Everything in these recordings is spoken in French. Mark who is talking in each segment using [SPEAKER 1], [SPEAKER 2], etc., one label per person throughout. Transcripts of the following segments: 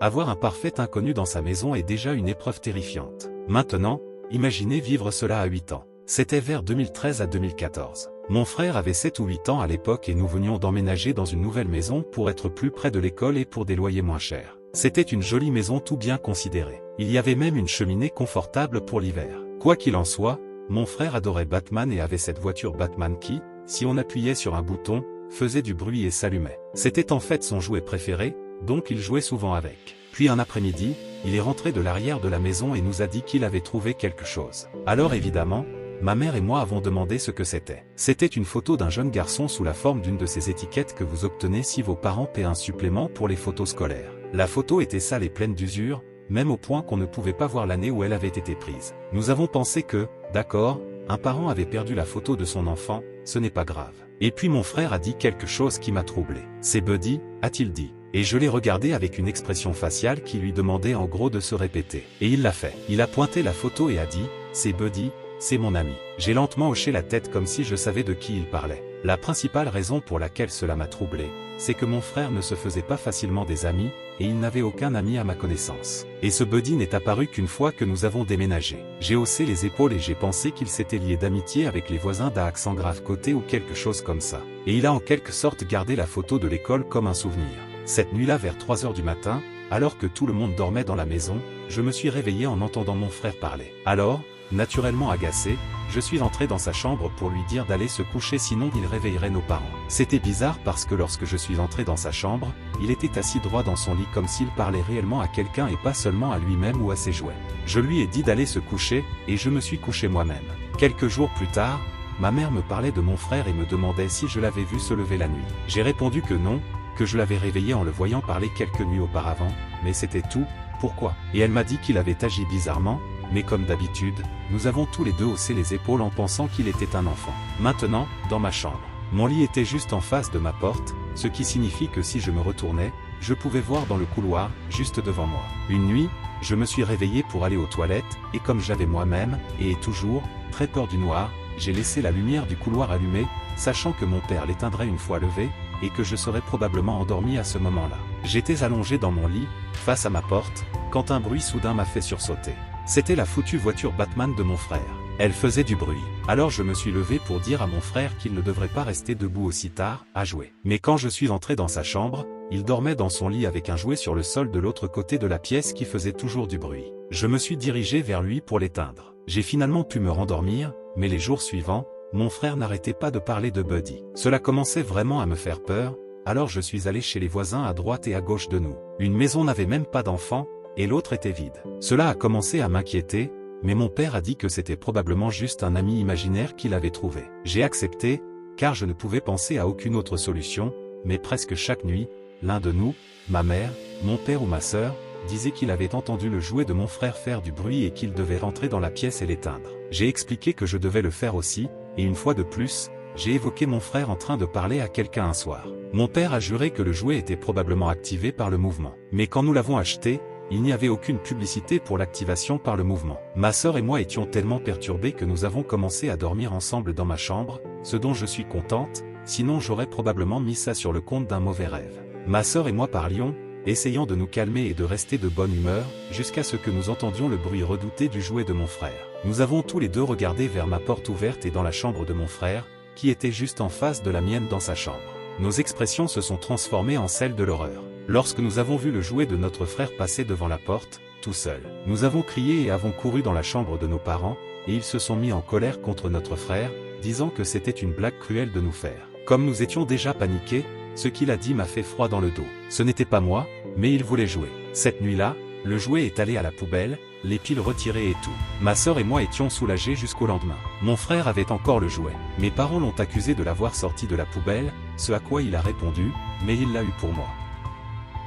[SPEAKER 1] Avoir un parfait inconnu dans sa maison est déjà une épreuve terrifiante. Maintenant, imaginez vivre cela à 8 ans. C'était vers 2013 à 2014. Mon frère avait 7 ou 8 ans à l'époque et nous venions d'emménager dans une nouvelle maison pour être plus près de l'école et pour des loyers moins chers. C'était une jolie maison tout bien considérée. Il y avait même une cheminée confortable pour l'hiver. Quoi qu'il en soit, mon frère adorait Batman et avait cette voiture Batman qui, si on appuyait sur un bouton, faisait du bruit et s'allumait. C'était en fait son jouet préféré, donc il jouait souvent avec. Puis un après-midi, il est rentré de l'arrière de la maison et nous a dit qu'il avait trouvé quelque chose. Alors évidemment, ma mère et moi avons demandé ce que c'était. C'était une photo d'un jeune garçon sous la forme d'une de ces étiquettes que vous obtenez si vos parents paient un supplément pour les photos scolaires. La photo était sale et pleine d'usure, même au point qu'on ne pouvait pas voir l'année où elle avait été prise. Nous avons pensé que, d'accord, un parent avait perdu la photo de son enfant, ce n'est pas grave. Et puis mon frère a dit quelque chose qui m'a troublé. C'est Buddy, a-t-il dit. Et je l'ai regardé avec une expression faciale qui lui demandait en gros de se répéter. Et il l'a fait. Il a pointé la photo et a dit, c'est Buddy, c'est mon ami. J'ai lentement hoché la tête comme si je savais de qui il parlait. La principale raison pour laquelle cela m'a troublé, c'est que mon frère ne se faisait pas facilement des amis, et il n'avait aucun ami à ma connaissance. Et ce Buddy n'est apparu qu'une fois que nous avons déménagé. J'ai haussé les épaules et j'ai pensé qu'il s'était lié d'amitié avec les voisins d'à accent grave côté ou quelque chose comme ça. Et il a en quelque sorte gardé la photo de l'école comme un souvenir. Cette nuit-là vers 3 heures du matin, alors que tout le monde dormait dans la maison, je me suis réveillé en entendant mon frère parler. Alors, naturellement agacé, je suis entré dans sa chambre pour lui dire d'aller se coucher sinon il réveillerait nos parents. C'était bizarre parce que lorsque je suis entré dans sa chambre, il était assis droit dans son lit comme s'il parlait réellement à quelqu'un et pas seulement à lui-même ou à ses jouets. Je lui ai dit d'aller se coucher, et je me suis couché moi-même. Quelques jours plus tard, ma mère me parlait de mon frère et me demandait si je l'avais vu se lever la nuit. J'ai répondu que non, que je l'avais réveillé en le voyant parler quelques nuits auparavant, mais c'était tout. Pourquoi? Et elle m'a dit qu'il avait agi bizarrement, mais comme d'habitude, nous avons tous les deux haussé les épaules en pensant qu'il était un enfant. Maintenant, dans ma chambre, mon lit était juste en face de ma porte, ce qui signifie que si je me retournais, je pouvais voir dans le couloir, juste devant moi. Une nuit, je me suis réveillé pour aller aux toilettes, et comme j'avais moi-même, et toujours, très peur du noir, j'ai laissé la lumière du couloir allumée, sachant que mon père l'éteindrait une fois levé, et que je serais probablement endormi à ce moment-là. J'étais allongé dans mon lit, face à ma porte, quand un bruit soudain m'a fait sursauter. C'était la foutue voiture Batman de mon frère. Elle faisait du bruit. Alors je me suis levé pour dire à mon frère qu'il ne devrait pas rester debout aussi tard, à jouer. Mais quand je suis entré dans sa chambre, il dormait dans son lit avec un jouet sur le sol de l'autre côté de la pièce qui faisait toujours du bruit. Je me suis dirigé vers lui pour l'éteindre. J'ai finalement pu me rendormir, mais les jours suivants, mon frère n'arrêtait pas de parler de Buddy. Cela commençait vraiment à me faire peur, alors je suis allé chez les voisins à droite et à gauche de nous. Une maison n'avait même pas d'enfants, et l'autre était vide. Cela a commencé à m'inquiéter, mais mon père a dit que c'était probablement juste un ami imaginaire qu'il avait trouvé. J'ai accepté, car je ne pouvais penser à aucune autre solution, mais presque chaque nuit, l'un de nous, ma mère, mon père ou ma sœur, disait qu'il avait entendu le jouet de mon frère faire du bruit et qu'il devait rentrer dans la pièce et l'éteindre. J'ai expliqué que je devais le faire aussi, et une fois de plus, j'ai évoqué mon frère en train de parler à quelqu'un un soir. Mon père a juré que le jouet était probablement activé par le mouvement. Mais quand nous l'avons acheté, il n'y avait aucune publicité pour l'activation par le mouvement. Ma sœur et moi étions tellement perturbés que nous avons commencé à dormir ensemble dans ma chambre, ce dont je suis contente, sinon j'aurais probablement mis ça sur le compte d'un mauvais rêve. Ma sœur et moi parlions, essayant de nous calmer et de rester de bonne humeur, jusqu'à ce que nous entendions le bruit redouté du jouet de mon frère. Nous avons tous les deux regardé vers ma porte ouverte et dans la chambre de mon frère, qui était juste en face de la mienne dans sa chambre. Nos expressions se sont transformées en celles de l'horreur. Lorsque nous avons vu le jouet de notre frère passer devant la porte, tout seul, nous avons crié et avons couru dans la chambre de nos parents, et ils se sont mis en colère contre notre frère, disant que c'était une blague cruelle de nous faire. Comme nous étions déjà paniqués, ce qu'il a dit m'a fait froid dans le dos. Ce n'était pas moi, mais il voulait jouer. Cette nuit-là, le jouet est allé à la poubelle, les piles retirées et tout. Ma sœur et moi étions soulagés jusqu'au lendemain. Mon frère avait encore le jouet. Mes parents l'ont accusé de l'avoir sorti de la poubelle, ce à quoi il a répondu, mais il l'a eu pour moi.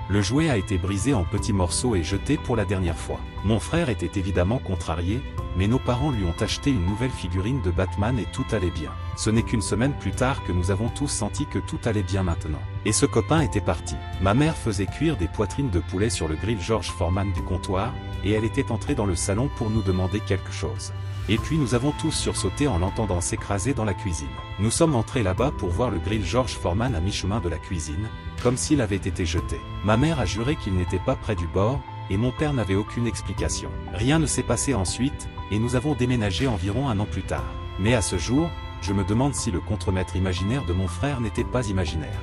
[SPEAKER 1] Le jouet a été brisé en petits morceaux et jeté pour la dernière fois. Mon frère était évidemment contrarié, mais nos parents lui ont acheté une nouvelle figurine de Batman et tout allait bien. Ce n'est qu'une semaine plus tard que nous avons tous senti que tout allait bien maintenant. Et ce copain était parti. Ma mère faisait cuire des poitrines de poulet sur le grill George Foreman du comptoir, et elle était entrée dans le salon pour nous demander quelque chose. Et puis nous avons tous sursauté en l'entendant s'écraser dans la cuisine. Nous sommes entrés là-bas pour voir le grill George Foreman à mi-chemin de la cuisine, comme s'il avait été jeté. Ma mère a juré qu'il n'était pas près du bord, et mon père n'avait aucune explication. Rien ne s'est passé ensuite, et nous avons déménagé environ 1 an plus tard. Mais à ce jour, je me demande si le contremaître imaginaire de mon frère n'était pas imaginaire.